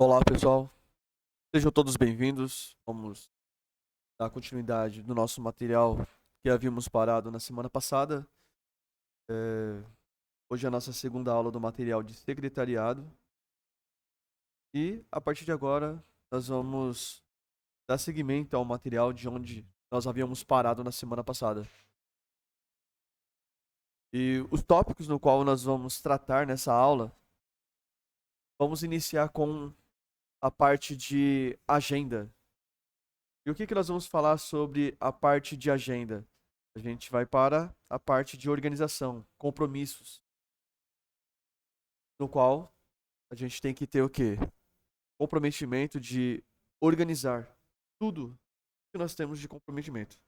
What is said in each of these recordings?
Olá, pessoal. Sejam todos bem-vindos. Vamos dar continuidade no nosso material que havíamos parado na semana passada. É, Hoje é a nossa segunda aula do material de secretariado. E, a partir de agora, nós vamos dar seguimento ao material de onde nós havíamos parado na semana passada. E os tópicos no qual nós vamos tratar nessa aula, vamos iniciar com a parte de agenda. E o que nós vamos falar sobre a parte de agenda? A gente vai para a parte de organização, compromissos, no qual a gente tem que ter o quê? Comprometimento de organizar tudo que nós temos de comprometimento.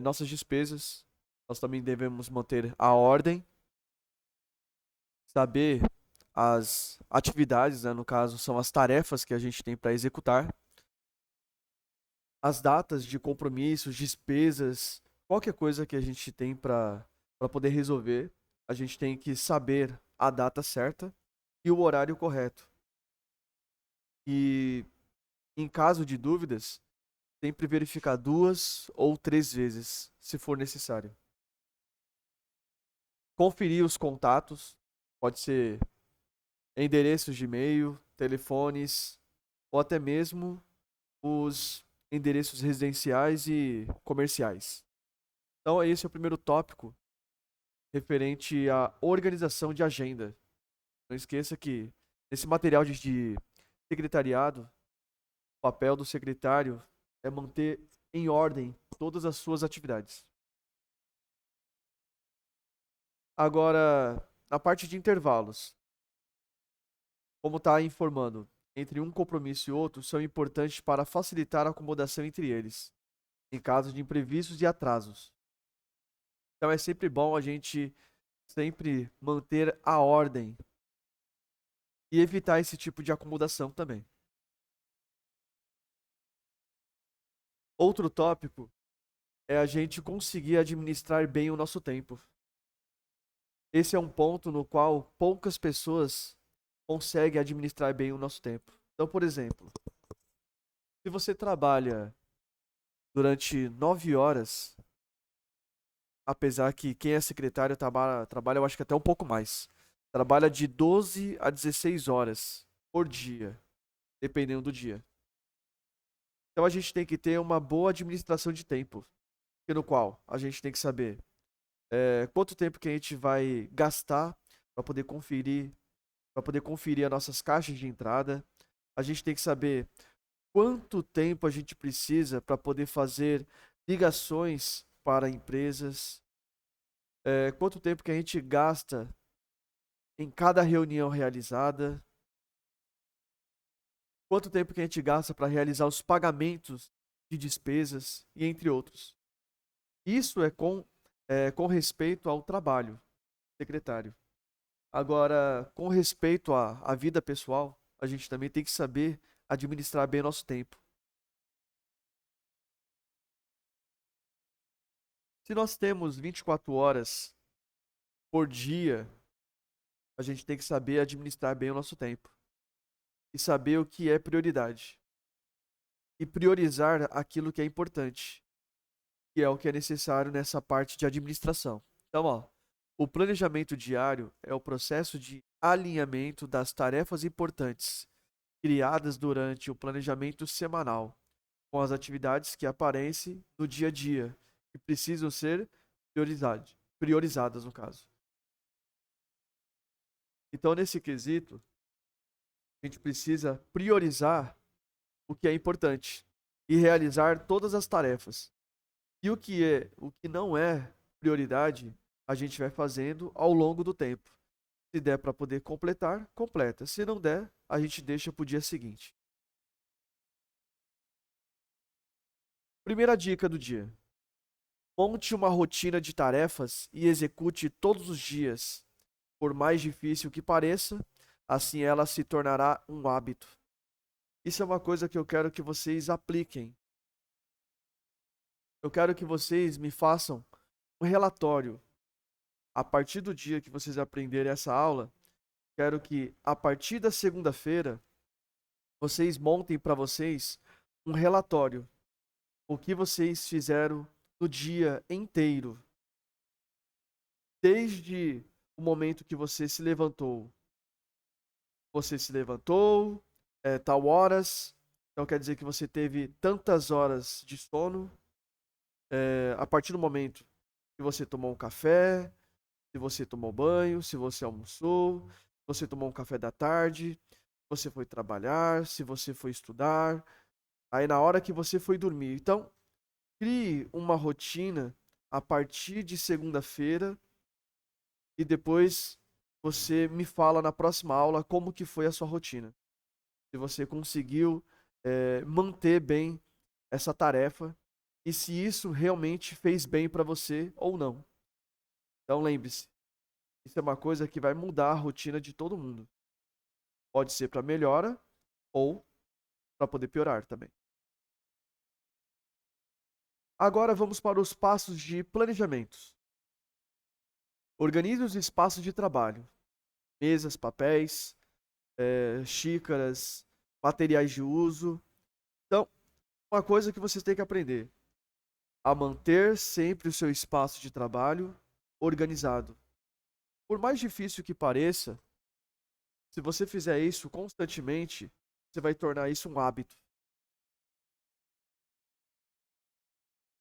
Nossas despesas, nós também devemos manter a ordem, saber as atividades, né, no caso, são as tarefas que a gente tem para executar, as datas de compromissos, despesas, qualquer coisa que a gente tem para poder resolver, a gente tem que saber a data certa e o horário correto. E em caso de dúvidas, sempre verificar 2 ou 3 vezes, se for necessário. Conferir os contatos, pode ser endereços de e-mail, telefones ou até mesmo os endereços residenciais e comerciais. Então, esse é o primeiro tópico referente à organização de agenda. Não esqueça que nesse material de secretariado, o papel do secretário é manter em ordem todas as suas atividades. Agora, na parte de intervalos, como está informando, entre um compromisso e outro são importantes para facilitar a acomodação entre eles, em caso de imprevistos e atrasos. Então é sempre bom a gente sempre manter a ordem e evitar esse tipo de acomodação também. Outro tópico é a gente conseguir administrar bem o nosso tempo. Esse é um ponto no qual poucas pessoas conseguem administrar bem o nosso tempo. Então, por exemplo, se você trabalha durante 9 horas, apesar que quem é secretário trabalha, eu acho que até um pouco mais, trabalha de 12 a 16 horas por dia, dependendo do dia. Então a gente tem que ter uma boa administração de tempo, no qual a gente tem que saber quanto tempo que a gente vai gastar para poder conferir as nossas caixas de entrada. A gente tem que saber quanto tempo a gente precisa para poder fazer ligações para empresas, quanto tempo que a gente gasta em cada reunião realizada, quanto tempo que a gente gasta para realizar os pagamentos de despesas e entre outros. Isso com respeito ao trabalho secretário. Agora, com respeito à vida pessoal, a gente também tem que saber administrar bem nosso tempo. Se nós temos 24 horas por dia, a gente tem que saber administrar bem o nosso tempo e saber o que é prioridade e priorizar aquilo que é importante, que é o que é necessário nessa parte de administração. Então, ó, o planejamento diário é o processo de alinhamento das tarefas importantes criadas durante o planejamento semanal, com as atividades que aparecem no dia a dia e precisam ser priorizadas no caso. Então, nesse quesito, a gente precisa priorizar o que é importante e realizar todas as tarefas. E o que não é prioridade, a gente vai fazendo ao longo do tempo. Se der para poder completar, completa. Se não der, a gente deixa para o dia seguinte. Primeira dica do dia: monte uma rotina de tarefas e execute todos os dias. Por mais difícil que pareça, assim ela se tornará um hábito. Isso é uma coisa que eu quero que vocês apliquem. Eu quero que vocês me façam um relatório. A partir do dia que vocês aprenderem essa aula, quero que a partir da segunda-feira vocês montem para vocês um relatório. O que vocês fizeram no dia inteiro. Desde o momento que você se levantou. Você se levantou, tal horas. Então quer dizer que você teve tantas horas de sono. A partir do momento que você tomou um café, se você tomou banho, se você almoçou, se você tomou um café da tarde, se você foi trabalhar, se você foi estudar, aí na hora que você foi dormir. Então, crie uma rotina a partir de segunda-feira e depois você me fala na próxima aula como que foi a sua rotina. Se você conseguiu manter bem essa tarefa e se isso realmente fez bem para você ou não. Então lembre-se, isso é uma coisa que vai mudar a rotina de todo mundo. Pode ser para melhora ou para poder piorar também. Agora vamos para os passos de planejamento. Organize os espaços de trabalho, mesas, papéis, xícaras, materiais de uso. Então, uma coisa que vocês têm que aprender: a manter sempre o seu espaço de trabalho organizado. Por mais difícil que pareça, se você fizer isso constantemente, você vai tornar isso um hábito.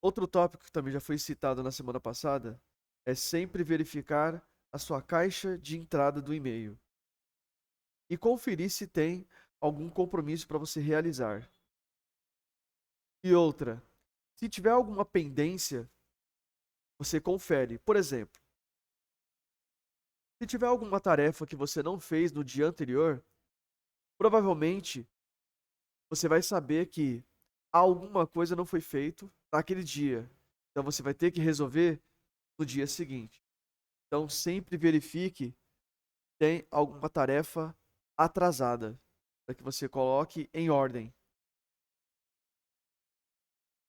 Outro tópico que também já foi citado na semana passada é sempre verificar a sua caixa de entrada do e-mail e conferir se tem algum compromisso para você realizar. E outra, se tiver alguma pendência, você confere. Por exemplo, se tiver alguma tarefa que você não fez no dia anterior, provavelmente você vai saber que alguma coisa não foi feito naquele dia. Então você vai ter que resolver no dia seguinte. Então sempre verifique se tem alguma tarefa atrasada para que você coloque em ordem.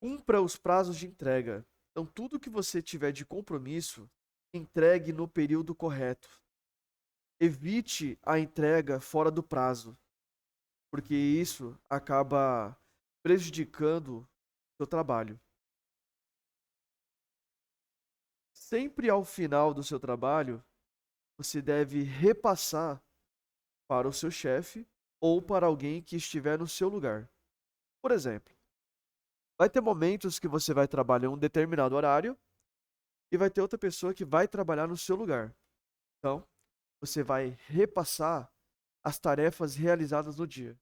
Cumpra os prazos de entrega. Então tudo que você tiver de compromisso, entregue no período correto. Evite a entrega fora do prazo, porque isso acaba prejudicando o seu trabalho. Sempre ao final do seu trabalho, você deve repassar para o seu chefe ou para alguém que estiver no seu lugar. Por exemplo, vai ter momentos que você vai trabalhar em um determinado horário e vai ter outra pessoa que vai trabalhar no seu lugar. Então, você vai repassar as tarefas realizadas no dia.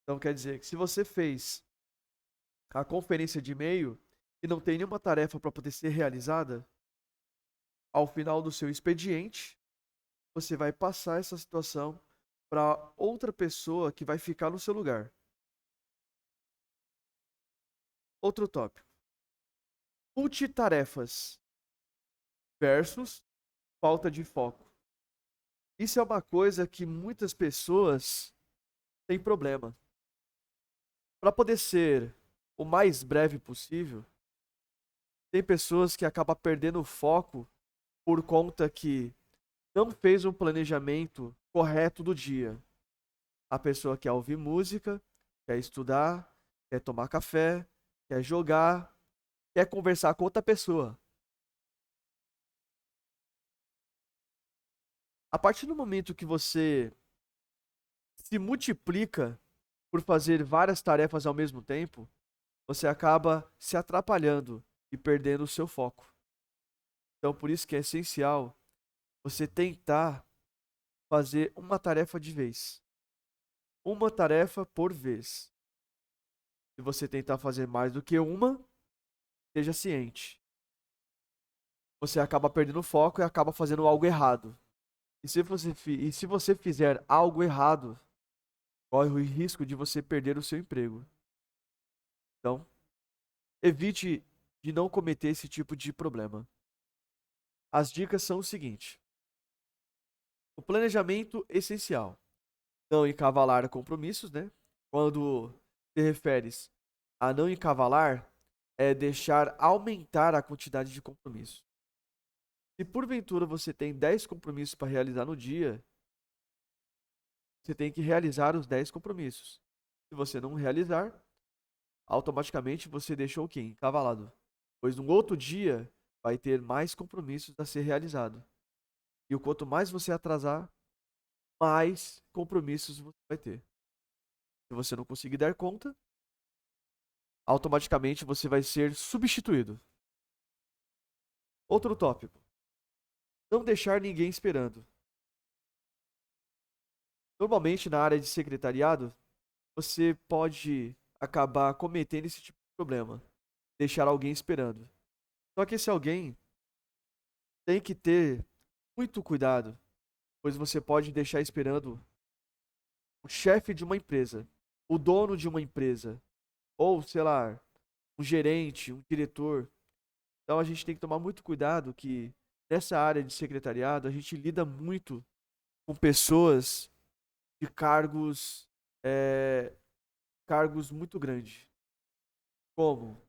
Então, quer dizer que se você fez a conferência de e-mail e não tem nenhuma tarefa para poder ser realizada, ao final do seu expediente, você vai passar essa situação para outra pessoa que vai ficar no seu lugar. Outro tópico: multitarefas versus falta de foco. Isso é uma coisa que muitas pessoas têm problema. Para poder ser o mais breve possível, tem pessoas que acabam perdendo o foco por conta que não fez um planejamento correto do dia. A pessoa quer ouvir música, quer estudar, quer tomar café, quer jogar, quer conversar com outra pessoa. A partir do momento que você se multiplica por fazer várias tarefas ao mesmo tempo, você acaba se atrapalhando e perdendo o seu foco. Então, por isso que é essencial você tentar fazer uma tarefa de vez. Uma tarefa por vez. Se você tentar fazer mais do que uma, esteja ciente. Você acaba perdendo o foco e acaba fazendo algo errado. E se você fizer algo errado, corre o risco de você perder o seu emprego. Então, evite de não cometer esse tipo de problema. As dicas são o seguinte: o planejamento essencial. Não encavalar compromissos, né? Quando te referes a não encavalar, é deixar aumentar a quantidade de compromissos. Se porventura você tem 10 compromissos para realizar no dia, você tem que realizar os 10 compromissos. Se você não realizar, automaticamente você deixou o quê? Encavalado. Pois no outro dia vai ter mais compromissos a ser realizado. E o quanto mais você atrasar, mais compromissos você vai ter. Se você não conseguir dar conta, automaticamente você vai ser substituído. Outro tópico: não deixar ninguém esperando. Normalmente na área de secretariado, você pode acabar cometendo esse tipo de problema, deixar alguém esperando. Só que esse alguém tem que ter muito cuidado, pois você pode deixar esperando o chefe de uma empresa, o dono de uma empresa, ou, sei lá, um gerente, um diretor. Então a gente tem que tomar muito cuidado que nessa área de secretariado a gente lida muito com pessoas de é, cargos muito grandes, como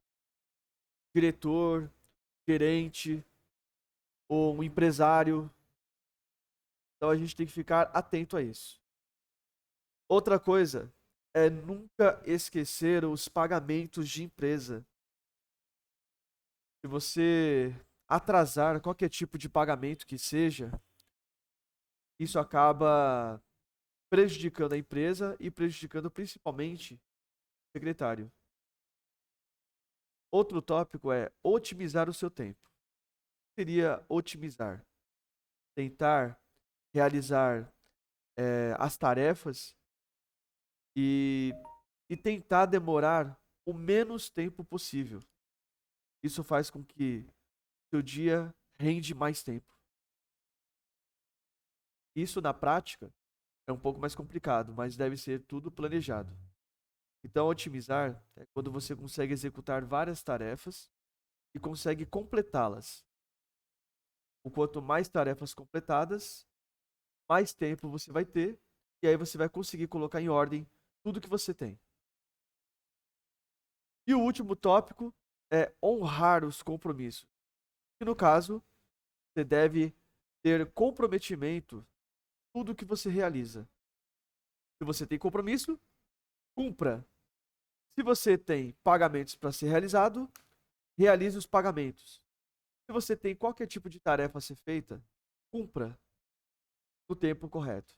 diretor, gerente ou um empresário. Então a gente tem que ficar atento a isso. Outra coisa é nunca esquecer os pagamentos de empresa. Se você atrasar qualquer tipo de pagamento que seja, isso acaba prejudicando a empresa e prejudicando principalmente o secretário. Outro tópico é otimizar o seu tempo. O que seria otimizar? Tentar realizar as tarefas e, e tentar demorar o menos tempo possível. Isso faz com que seu dia rende mais tempo. Isso na prática é um pouco mais complicado, mas deve ser tudo planejado. Então, otimizar é quando você consegue executar várias tarefas e consegue completá-las. O quanto mais tarefas completadas, mais tempo você vai ter, e aí você vai conseguir colocar em ordem tudo que você tem. E o último tópico é honrar os compromissos. E no caso, você deve ter comprometimento em tudo que você realiza. Se você tem compromisso, cumpra. Se você tem pagamentos para ser realizado, realize os pagamentos. Se você tem qualquer tipo de tarefa a ser feita, cumpra no tempo correto.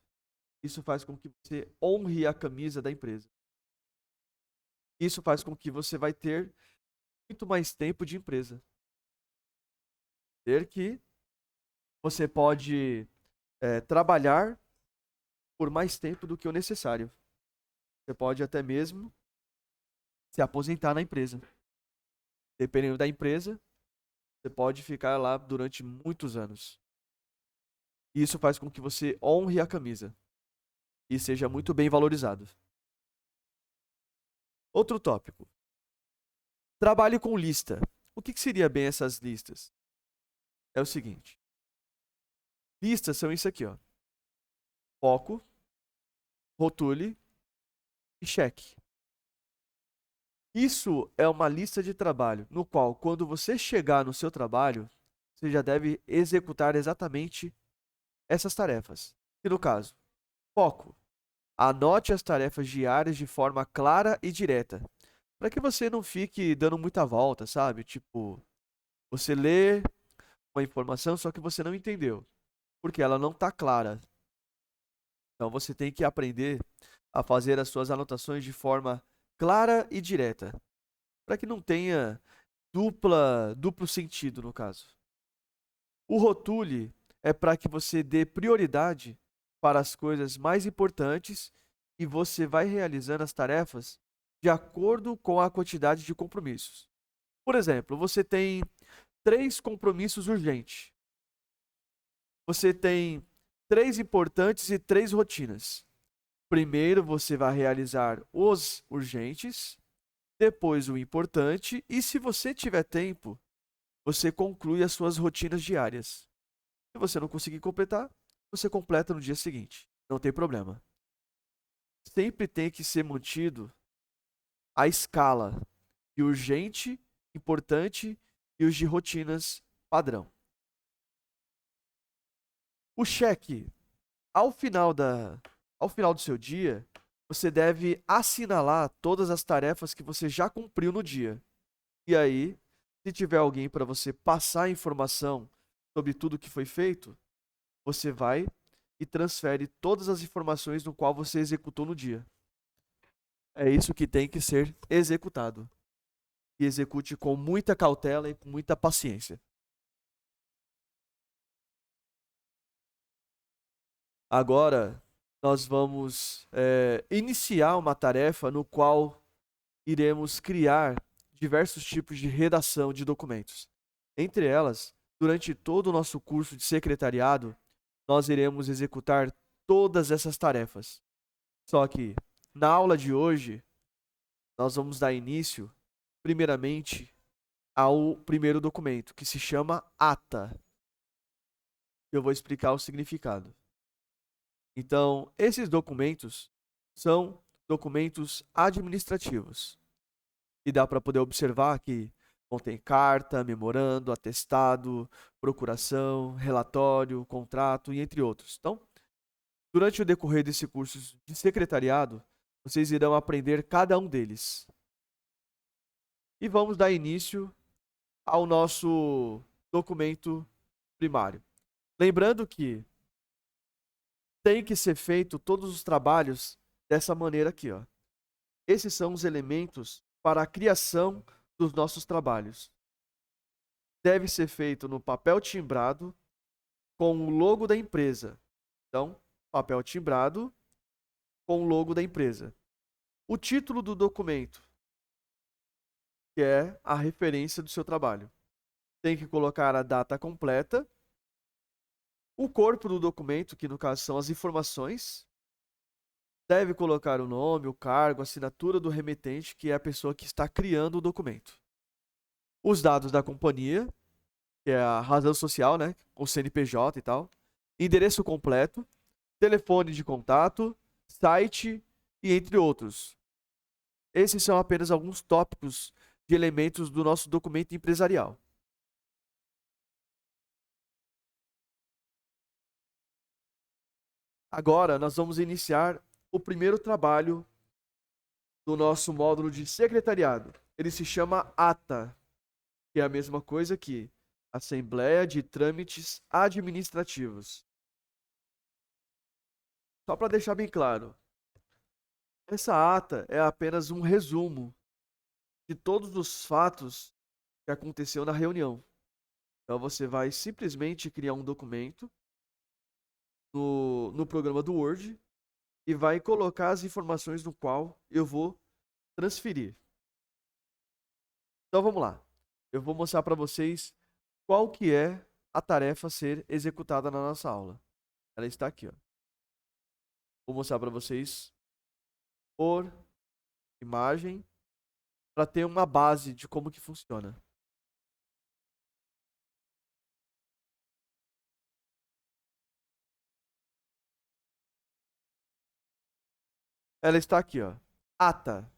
Isso faz com que você honre a camisa da empresa. Isso faz com que você vai ter muito mais tempo de empresa. Ter que você pode trabalhar por mais tempo do que o necessário. Você pode até mesmo se aposentar na empresa. Dependendo da empresa, você pode ficar lá durante muitos anos. Isso faz com que você honre a camisa e seja muito bem valorizado. Outro tópico: trabalhe com lista. O que seria bem essas listas? É o seguinte: listas são isso aqui, ó. Foco, rotule e cheque. Isso é uma lista de trabalho, no qual, quando você chegar no seu trabalho, você já deve executar exatamente essas tarefas. E no caso, foco. Anote as tarefas diárias de forma clara e direta, para que você não fique dando muita volta, sabe? Tipo, você lê uma informação só que você não entendeu, porque ela não está clara. Então você tem que aprender a fazer as suas anotações de forma clara e direta, para que não tenha duplo sentido no caso. O rotule é para que você dê prioridade para as coisas mais importantes e você vai realizando as tarefas de acordo com a quantidade de compromissos. Por exemplo, você tem 3 compromissos urgentes. Você tem 3 importantes e 3 rotinas. Primeiro você vai realizar os urgentes, depois o importante, e se você tiver tempo, você conclui as suas rotinas diárias. Se você não conseguir completar, você completa no dia seguinte. Não tem problema. Sempre tem que ser mantido a escala de urgente, importante e os de rotinas padrão. O cheque, ao final Ao final do seu dia, você deve assinalar todas as tarefas que você já cumpriu no dia. E aí, se tiver alguém para você passar a informação sobre tudo que foi feito, você vai e transfere todas as informações no qual você executou no dia. É isso que tem que ser executado. E execute com muita cautela e com muita paciência. Agora, nós vamos iniciar uma tarefa no qual iremos criar diversos tipos de redação de documentos. Entre elas, durante todo o nosso curso de secretariado, nós iremos executar todas essas tarefas. Só que, na aula de hoje, nós vamos dar início, primeiramente, ao primeiro documento, que se chama ata. Eu vou explicar o significado. Então, esses documentos são documentos administrativos. E dá para poder observar que contém carta, memorando, atestado, procuração, relatório, contrato e entre outros. Então, durante o decorrer desse curso de secretariado, vocês irão aprender cada um deles. E vamos dar início ao nosso documento primário. Lembrando que tem que ser feito todos os trabalhos dessa maneira aqui, ó. Esses são os elementos para a criação dos nossos trabalhos. Deve ser feito no papel timbrado com o logo da empresa. Então, papel timbrado com o logo da empresa. O título do documento, que é a referência do seu trabalho. Tem que colocar a data completa. O corpo do documento, que no caso são as informações, deve colocar o nome, o cargo, a assinatura do remetente, que é a pessoa que está criando o documento. Os dados da companhia, que é a razão social, né? O CNPJ e tal. Endereço completo, telefone de contato, site e entre outros. Esses são apenas alguns tópicos de elementos do nosso documento empresarial. Agora, nós vamos iniciar o primeiro trabalho do nosso módulo de secretariado. Ele se chama ATA, que é a mesma coisa que Assembleia de Trâmites Administrativos. Só para deixar bem claro, essa ata é apenas um resumo de todos os fatos que aconteceu na reunião. Então você vai simplesmente criar um documento no programa do Word e vai colocar as informações no qual eu vou transferir. Então vamos lá. Eu vou mostrar para vocês qual que é a tarefa a ser executada na nossa aula. Ela está aqui, ó. Vou mostrar para vocês por imagem para ter uma base de como que funciona. Ela está aqui, ó. Ata.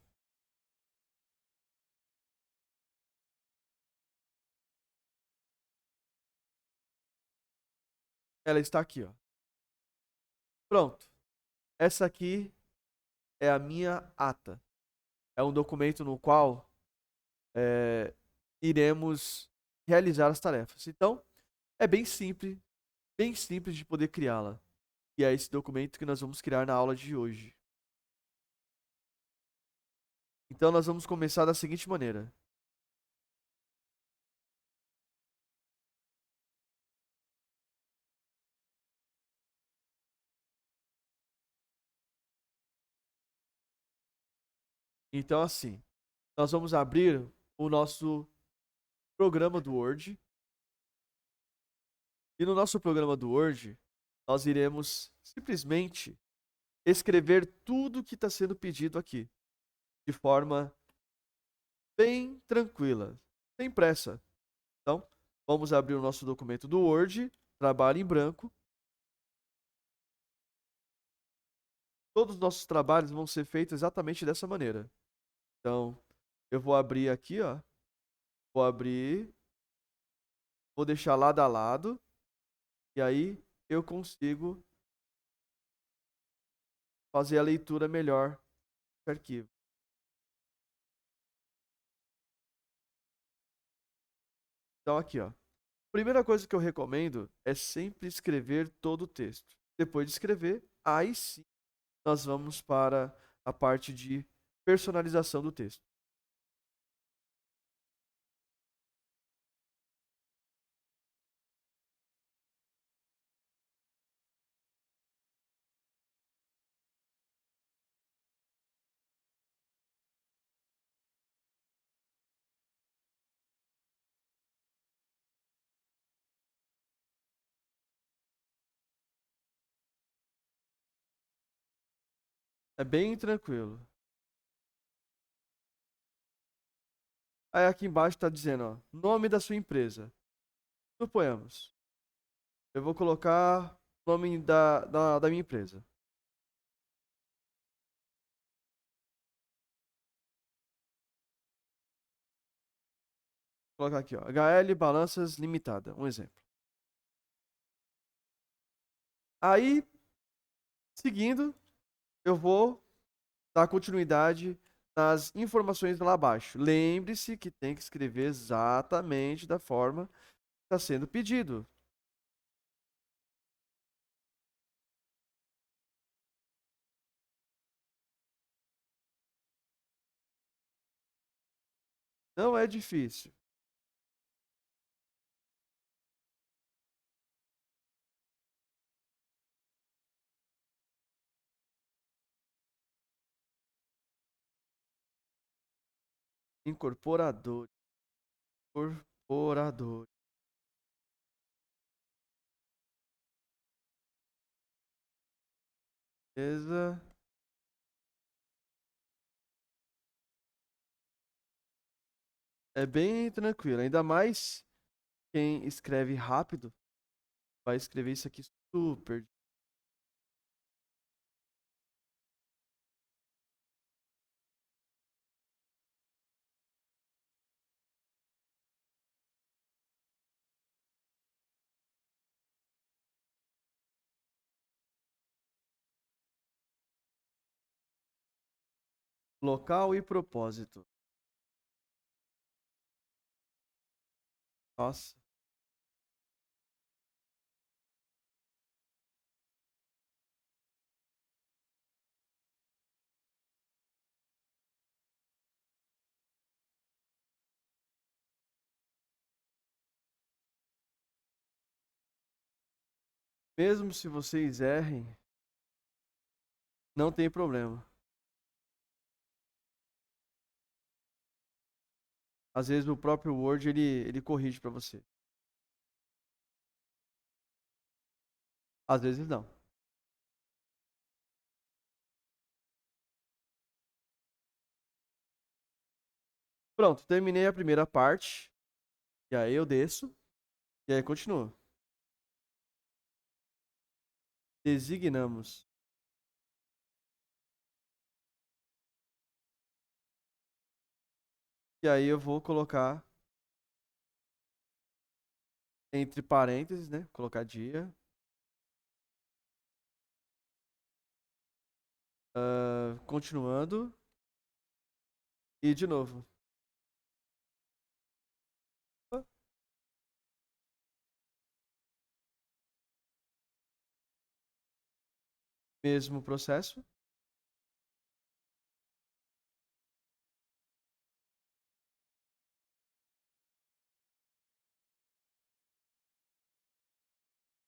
Ela está aqui, ó. Pronto. Essa aqui é a minha ata. É um documento no qual iremos realizar as tarefas. Então, é bem simples de poder criá-la. E é esse documento que nós vamos criar na aula de hoje. Então, nós vamos começar da seguinte maneira. Então, assim, nós vamos abrir o nosso programa do Word. E no nosso programa do Word, nós iremos simplesmente escrever tudo que está sendo pedido aqui, de forma bem tranquila, sem pressa. Então, vamos abrir o nosso documento do Word, trabalho em branco. Todos os nossos trabalhos vão ser feitos exatamente dessa maneira. Então, eu vou abrir aqui, ó. Vou abrir, vou deixar lado a lado, e aí eu consigo fazer a leitura melhor do arquivo. Então aqui, ó. Primeira coisa que eu recomendo é sempre escrever todo o texto. Depois de escrever, aí sim nós vamos para a parte de personalização do texto. É bem tranquilo. Aí aqui embaixo está dizendo, ó, nome da sua empresa. Suponhamos. Eu vou colocar o nome da minha empresa. Vou colocar aqui, ó, HL Balanças Limitada, um exemplo. Aí, seguindo, eu vou dar continuidade nas informações lá abaixo. Lembre-se que tem que escrever exatamente da forma que está sendo pedido. Não é difícil. Incorporador. Incorporador. Beleza. É bem tranquilo. Ainda mais quem escreve rápido vai escrever isso aqui super. Local e propósito. Nossa. Mesmo se vocês errem, não tem problema. Às vezes o próprio Word ele corrige para você. Às vezes não. Pronto, terminei a primeira parte. E aí eu desço. E aí continuo. Designamos. E aí eu vou colocar entre parênteses, né? Colocar dia. Continuando. E de novo. Mesmo processo.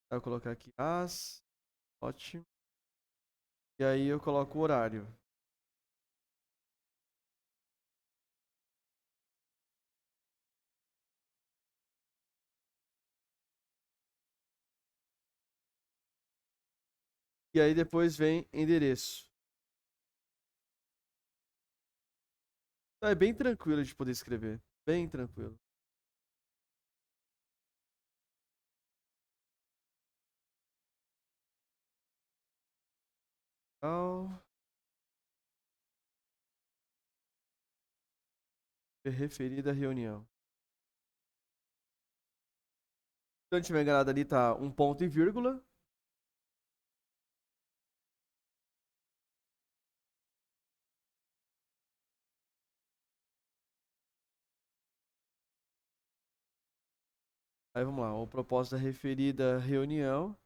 Aí eu colocar aqui as. Ótimo. E aí eu coloco o horário. E aí depois vem endereço. Então é bem tranquilo de poder escrever. Bem tranquilo. Ao referida reunião. Se eu não tiver enganado ali, tá um ponto e vírgula. Aí vamos lá, o propósito da referida reunião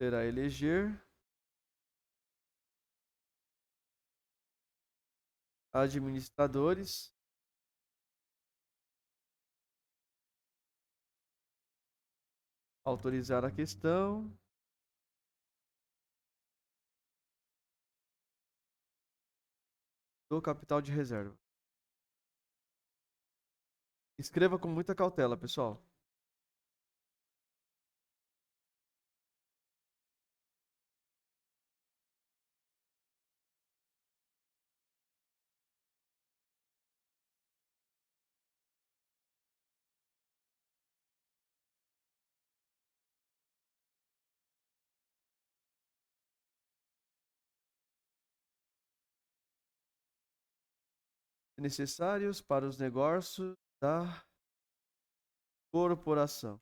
será eleger administradores autorizar a questão do capital de reserva. Escreva com muita cautela, pessoal. Necessários para os negócios da corporação.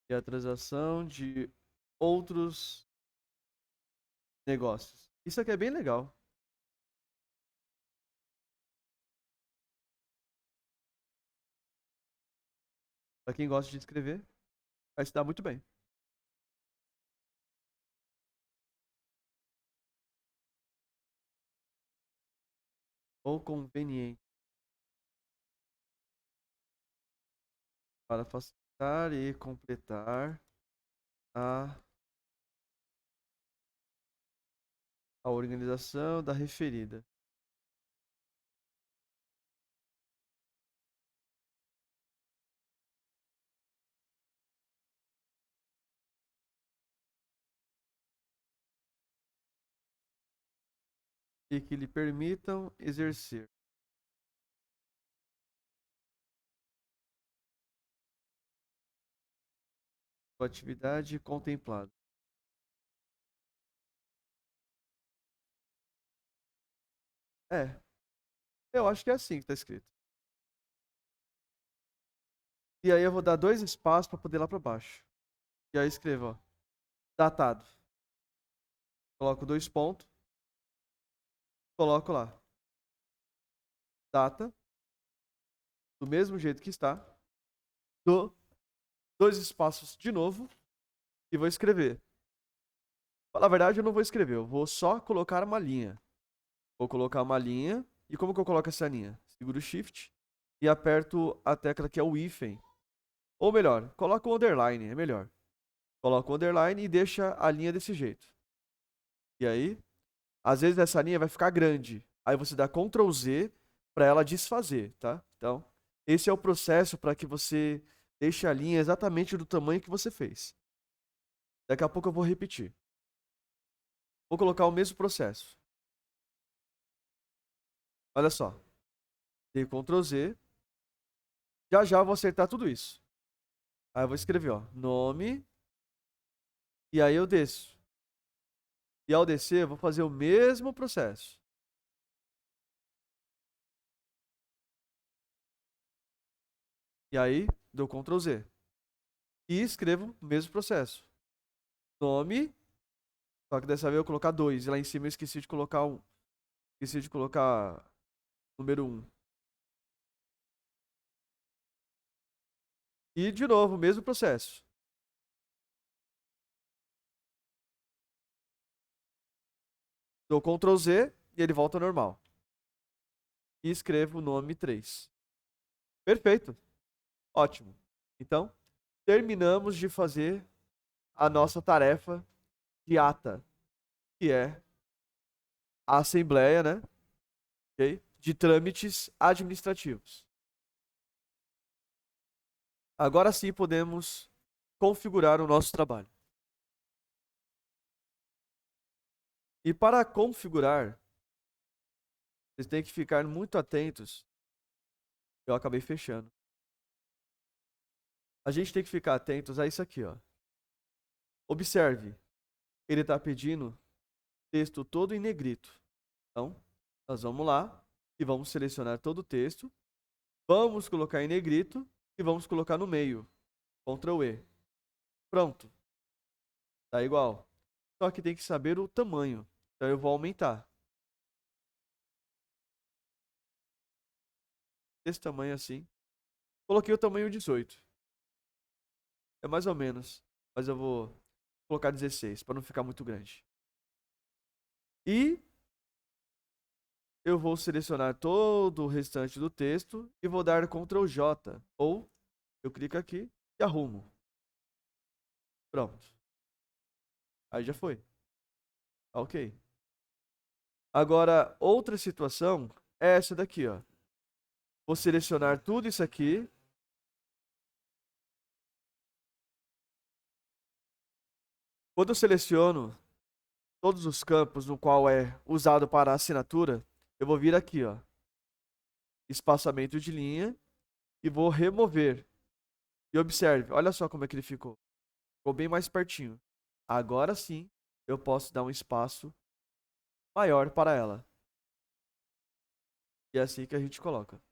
E a transação de outros negócios. Isso aqui é bem legal. Para quem gosta de escrever, vai se dar muito bem. Ou conveniente. Para facilitar e completar a, a organização da referida. E que lhe permitam exercer a atividade contemplada. É, eu acho que é assim que está escrito. E aí eu vou dar 2 espaços para poder ir lá para baixo. E aí escrevo, ó, datado. Coloco 2 pontos, coloco lá, data, do mesmo jeito que está, dou 2 espaços de novo e vou escrever. Na verdade, eu não vou escrever, eu vou só colocar uma linha. Vou colocar uma linha. E como que eu coloco essa linha? Seguro o Shift e aperto a tecla que é o hífen. Ou melhor, coloco o underline, é melhor. Coloco o underline e deixa a linha desse jeito. E aí, às vezes essa linha vai ficar grande. Aí você dá Ctrl Z para ela desfazer, tá? Então, esse é o processo para que você deixe a linha exatamente do tamanho que você fez. Daqui a pouco eu vou repetir. Vou colocar o mesmo processo. Olha só. Dei Ctrl Z. Já já eu vou acertar tudo isso. Aí eu vou escrever, ó, nome. E aí eu desço. E ao descer, eu vou fazer o mesmo processo. E aí, dou Ctrl Z. E escrevo o mesmo processo. Nome. Só que dessa vez eu vou colocar 2. E lá em cima eu esqueci de colocar um. Esqueci de colocar número 1. E de novo, o mesmo processo. Dou Ctrl Z e ele volta ao normal. E escrevo o nome 3. Perfeito. Ótimo. Então, terminamos de fazer a nossa tarefa de ata, que é a assembleia, né? Ok? De trâmites administrativos. Agora sim podemos configurar o nosso trabalho. E para configurar, vocês têm que ficar muito atentos. Eu acabei fechando. A gente tem que ficar atentos a isso aqui, ó. Observe, ele está pedindo texto todo em negrito. Então, nós vamos lá e vamos selecionar todo o texto. Vamos colocar em negrito e vamos colocar no meio. Ctrl E. Pronto. Tá igual. Só que tem que saber o tamanho. Então eu vou aumentar. Desse tamanho assim. Coloquei o tamanho 18. É mais ou menos. Mas eu vou colocar 16 para não ficar muito grande. E eu vou selecionar todo o restante do texto e vou dar Ctrl J. Ou eu clico aqui e arrumo. Pronto. Aí já foi. Ok. Agora, outra situação é essa daqui, ó. Vou selecionar tudo isso aqui. Quando eu seleciono todos os campos no qual é usado para assinatura, eu vou vir aqui, ó, espaçamento de linha e vou remover. E observe, olha só como é que ele ficou. Ficou bem mais pertinho. Agora sim, eu posso dar um espaço maior para ela. E é assim que a gente coloca.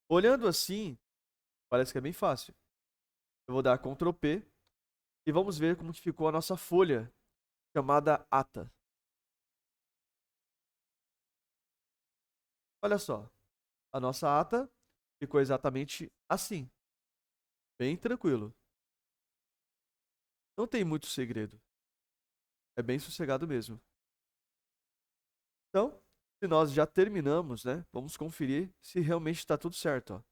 Olhando assim, parece que é bem fácil. Eu vou dar Ctrl P e vamos ver como que ficou a nossa folha chamada ata. Olha só, a nossa ata ficou exatamente assim, bem tranquilo. Não tem muito segredo, é bem sossegado mesmo. Então, se nós já terminamos, né, vamos conferir se realmente está tudo certo, ó.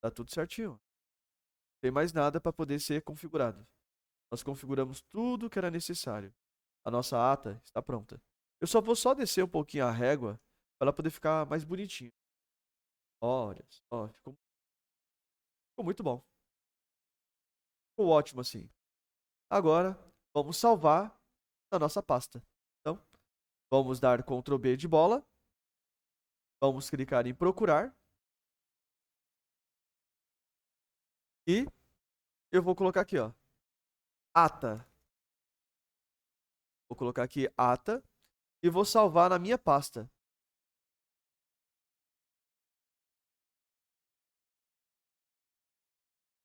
Tá tudo certinho. Não tem mais nada para poder ser configurado. Nós configuramos tudo o que era necessário. A nossa ata está pronta. Eu só vou descer um pouquinho a régua para ela poder ficar mais bonitinho. Olha, ó, ficou muito bom. Ficou ótimo assim. Agora, vamos salvar na nossa pasta. Então, vamos dar Ctrl B de bola. Vamos clicar em procurar. E eu vou colocar aqui, ó, ata. Vou colocar aqui ata e vou salvar na minha pasta.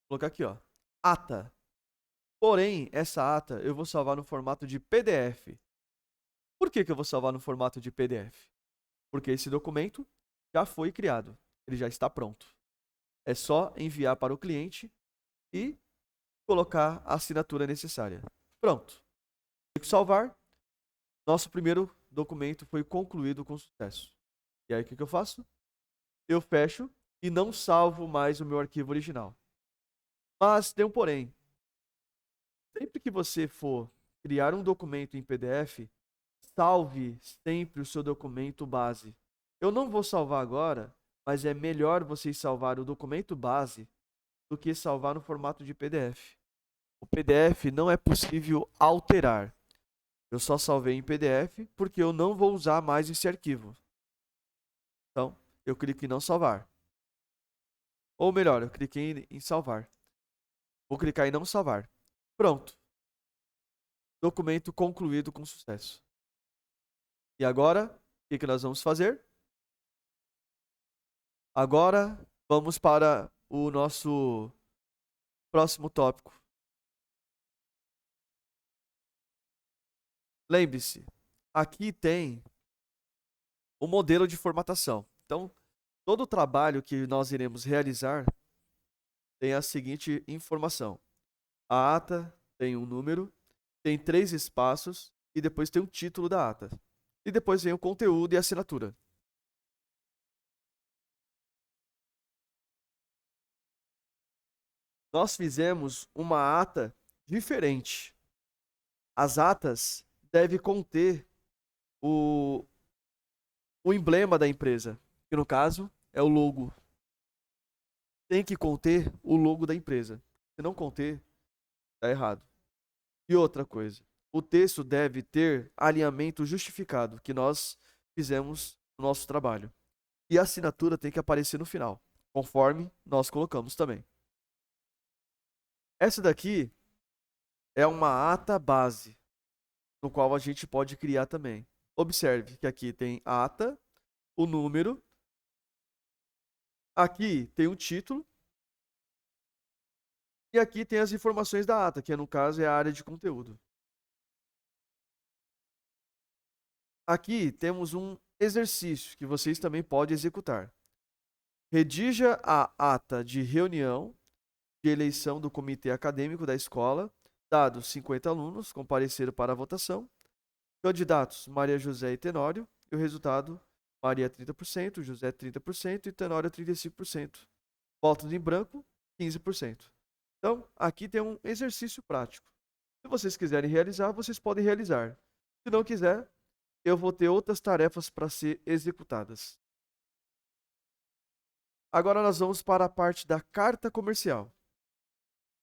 Vou colocar aqui, ó, ata. Porém, essa ata eu vou salvar no formato de PDF. Por que que eu vou salvar no formato de PDF? Porque esse documento já foi criado, ele já está pronto. É só enviar para o cliente e colocar a assinatura necessária. Pronto. Clico em salvar. Nosso primeiro documento foi concluído com sucesso. E aí o que que eu faço? Eu fecho e não salvo mais o meu arquivo original. Mas tem um porém. Sempre que você for criar um documento em PDF, salve sempre o seu documento base. Eu não vou salvar agora, mas é melhor vocês salvar o documento base do que salvar no formato de PDF. O PDF não é possível alterar. Eu só salvei em PDF porque eu não vou usar mais esse arquivo. Então, eu clico em não salvar. Ou melhor, eu cliquei em salvar. Vou clicar em não salvar. Pronto. Documento concluído com sucesso. E agora, o que que nós vamos fazer? Agora, vamos para o nosso próximo tópico. Lembre-se, aqui tem o modelo de formatação. Então, todo o trabalho que nós iremos realizar tem a seguinte informação. A ata tem um número, tem 3 espaços e depois tem o título da ata. E depois vem o conteúdo e a assinatura. Nós fizemos uma ata diferente. As atas devem conter o, o emblema da empresa, que no caso é o logo. Tem que conter o logo da empresa. Se não conter, está errado. E outra coisa, o texto deve ter alinhamento justificado, que nós fizemos no nosso trabalho. E a assinatura tem que aparecer no final, conforme nós colocamos também. Essa daqui é uma ata base, no qual a gente pode criar também. Observe que aqui tem ata, o número, aqui tem o título E aqui tem as informações da ata, que no caso é a área de conteúdo. Aqui temos um exercício que vocês também podem executar. Redija a ata de reunião de eleição do comitê acadêmico da escola, dados 50 alunos compareceram para a votação, candidatos Maria José e Tenório, e o resultado Maria 30%, José 30% e Tenório 35%. Votos em branco, 15%. Então, aqui tem um exercício prático. Se vocês quiserem realizar, vocês podem realizar. Se não quiser, eu vou ter outras tarefas para ser executadas. Agora nós vamos para a parte da carta comercial.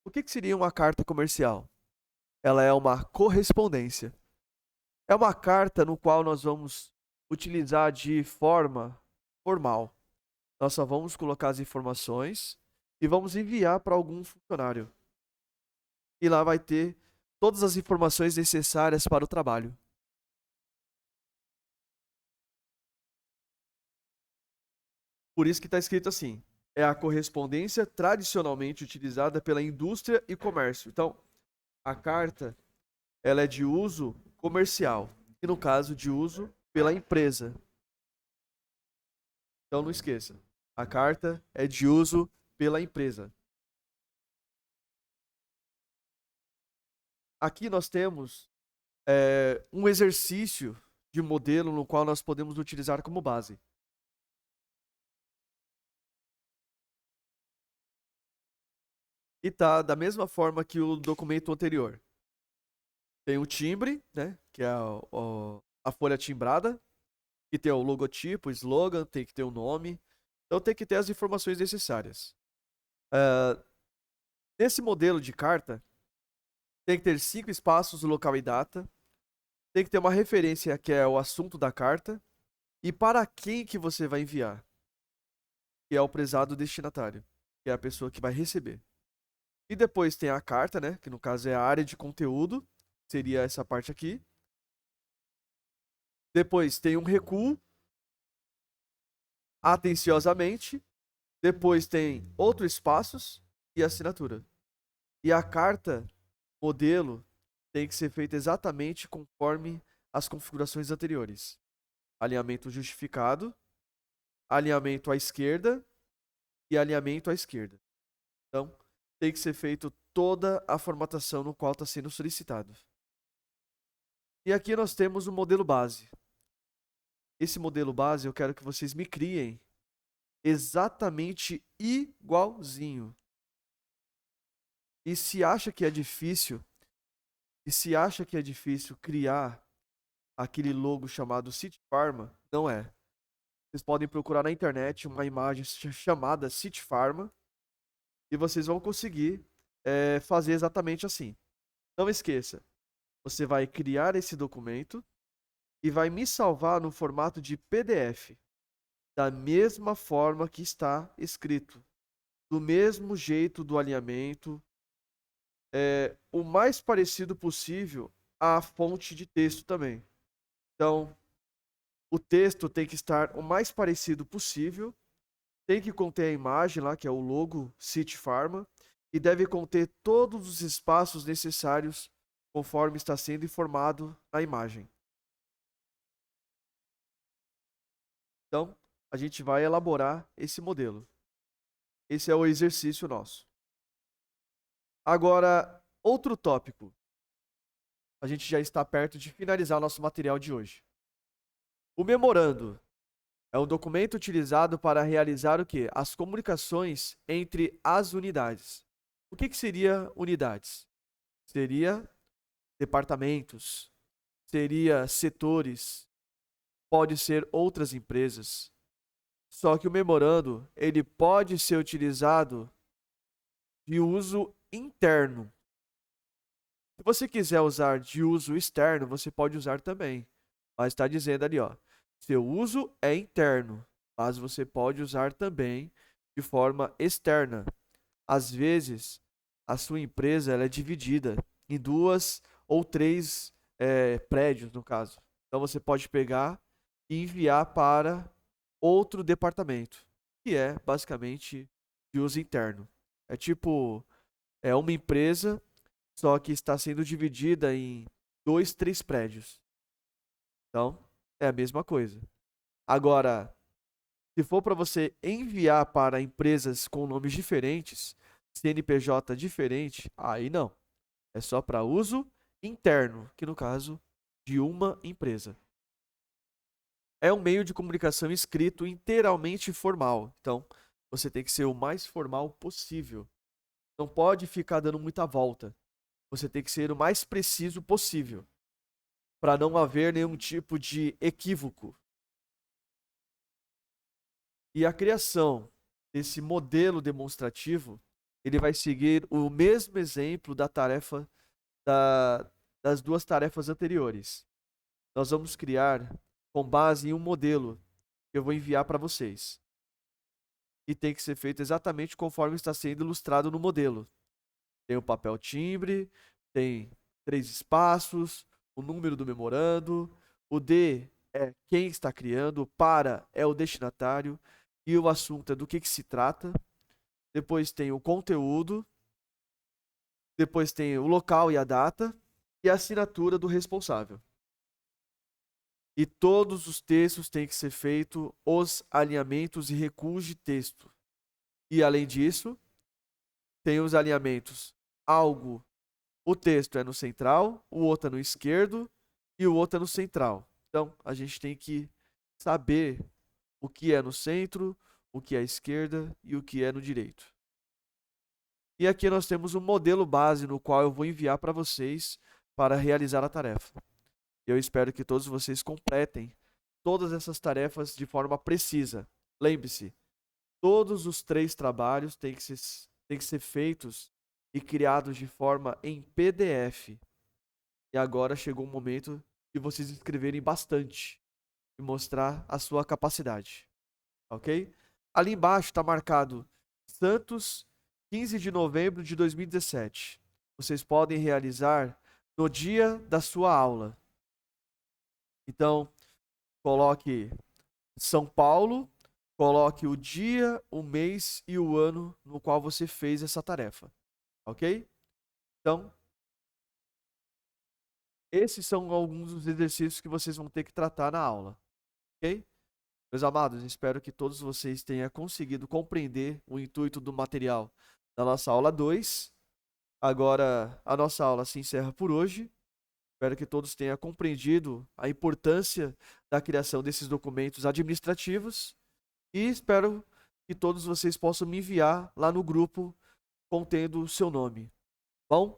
O que seria uma carta comercial? Ela é uma correspondência. É uma carta no qual nós vamos utilizar de forma formal. Nós só vamos colocar as informações e vamos enviar para algum funcionário. E lá vai ter todas as informações necessárias para o trabalho. Por isso que está escrito assim: é a correspondência tradicionalmente utilizada pela indústria e comércio. Então, a carta ela é de uso comercial e no caso de uso pela empresa. Então não esqueça, a carta é de uso pela empresa. Aqui nós temos um exercício de modelo no qual nós podemos utilizar como base. E tá da mesma forma que o documento anterior. Tem o timbre, né, que é a folha timbrada, que tem o logotipo, o slogan, tem que ter o nome. Então tem que ter as informações necessárias. Nesse modelo de carta, tem que ter 5 espaços, local e data. Tem que ter uma referência que é o assunto da carta e para quem que você vai enviar, que é o prezado destinatário, que é a pessoa que vai receber. E depois tem a carta, né, que no caso é a área de conteúdo, seria essa parte aqui. Depois tem um recuo, atenciosamente. Depois tem outros espaços e assinatura. E a carta modelo tem que ser feita exatamente conforme as configurações anteriores. Alinhamento justificado, alinhamento à esquerda e alinhamento à esquerda. Então, tem que ser feito toda a formatação no qual está sendo solicitado. E aqui nós temos o modelo base. Esse modelo base eu quero que vocês me criem exatamente igualzinho. E se acha que é difícil, criar aquele logo chamado City Pharma, não é. Vocês podem procurar na internet uma imagem chamada City Pharma e vocês vão conseguir fazer exatamente assim. Não esqueça, você vai criar esse documento e vai me salvar no formato de PDF, da mesma forma que está escrito, do mesmo jeito do alinhamento, o mais parecido possível à fonte de texto também. Então, o texto tem que estar o mais parecido possível, tem que conter a imagem lá, que é o logo City Pharma, e deve conter todos os espaços necessários conforme está sendo informado na imagem. Então, a gente vai elaborar esse modelo. Esse é o exercício nosso. Agora, outro tópico. A gente já está perto de finalizar nosso material de hoje. O memorando é um documento utilizado para realizar o quê? As comunicações entre as unidades. O que seria unidades? Seria departamentos, seria setores, pode ser outras empresas. Só que o memorando, ele pode ser utilizado de uso interno. Se você quiser usar de uso externo, você pode usar também. Mas está dizendo ali, ó, seu uso é interno, mas você pode usar também de forma externa. Às vezes, a sua empresa ela é dividida em 2 ou 3 prédios, no caso. Então você pode pegar e enviar para outro departamento, que é basicamente de uso interno. É tipo É uma empresa, só que está sendo dividida em 2, 3 prédios. Então, é a mesma coisa. Agora, se for para você enviar para empresas com nomes diferentes, CNPJ diferente, aí não. É só para uso interno, que no caso de uma empresa. É um meio de comunicação escrito inteiramente formal. Então, você tem que ser o mais formal possível. Não pode ficar dando muita volta. Você tem que ser o mais preciso possível, para não haver nenhum tipo de equívoco. E a criação desse modelo demonstrativo, ele vai seguir o mesmo exemplo da tarefa da- das duas tarefas anteriores. Nós vamos criar com base em um modelo que eu vou enviar para vocês. E tem que ser feito exatamente conforme está sendo ilustrado no modelo. Tem o papel timbre, tem 3 espaços, o número do memorando, o D é quem está criando, o para é o destinatário e o assunto é do que se trata. Depois tem o conteúdo, depois tem o local e a data e a assinatura do responsável. E todos os textos têm que ser feitos os alinhamentos e recuos de texto. E além disso, tem os alinhamentos. Algo, o texto é no central, o outro é no esquerdo e o outro é no central. Então, a gente tem que saber o que é no centro, o que é à esquerda e o que é no direito. E aqui nós temos um modelo base no qual eu vou enviar para vocês para realizar a tarefa. Eu espero que todos vocês completem todas essas tarefas de forma precisa. Lembre-se, todos os 3 trabalhos têm que ser feitos e criados de forma em PDF. E agora chegou o momento de vocês escreverem bastante e mostrar a sua capacidade, ok? Ali embaixo está marcado Santos, 15 de novembro de 2017. Vocês podem realizar no dia da sua aula. Então, coloque São Paulo, coloque o dia, o mês e o ano no qual você fez essa tarefa, ok? Então, esses são alguns dos exercícios que vocês vão ter que tratar na aula, ok? Meus amados, espero que todos vocês tenham conseguido compreender o intuito do material da nossa aula 2. Agora, a nossa aula se encerra por hoje. Espero que todos tenham compreendido a importância da criação desses documentos administrativos e espero que todos vocês possam me enviar lá no grupo contendo o seu nome. Bom?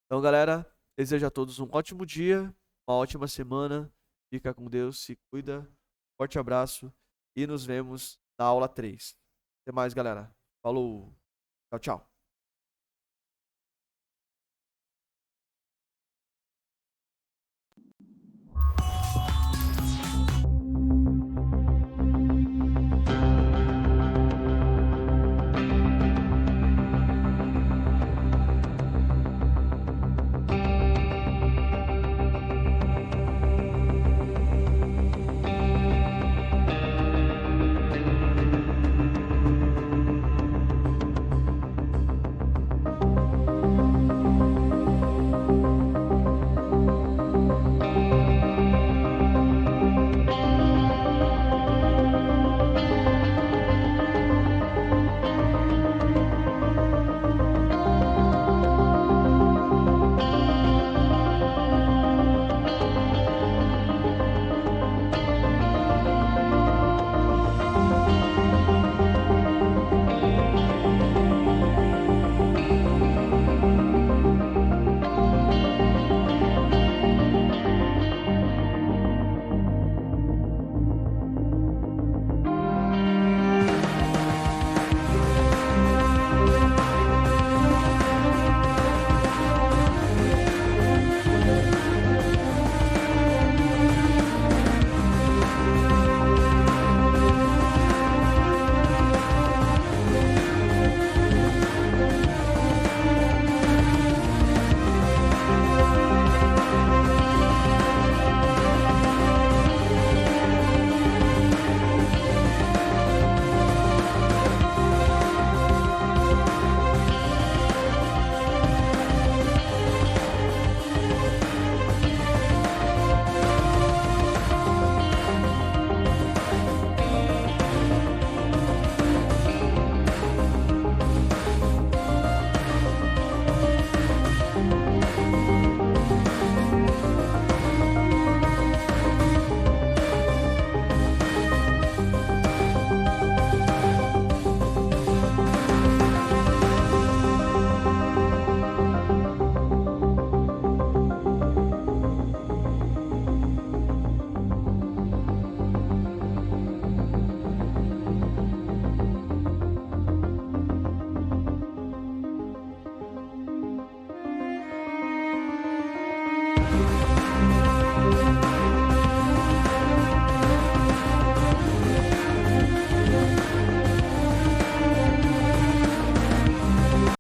Então, galera, desejo a todos um ótimo dia, uma ótima semana. Fica com Deus, se cuida. Forte abraço e nos vemos na aula 3. Até mais, galera. Falou. Tchau, tchau.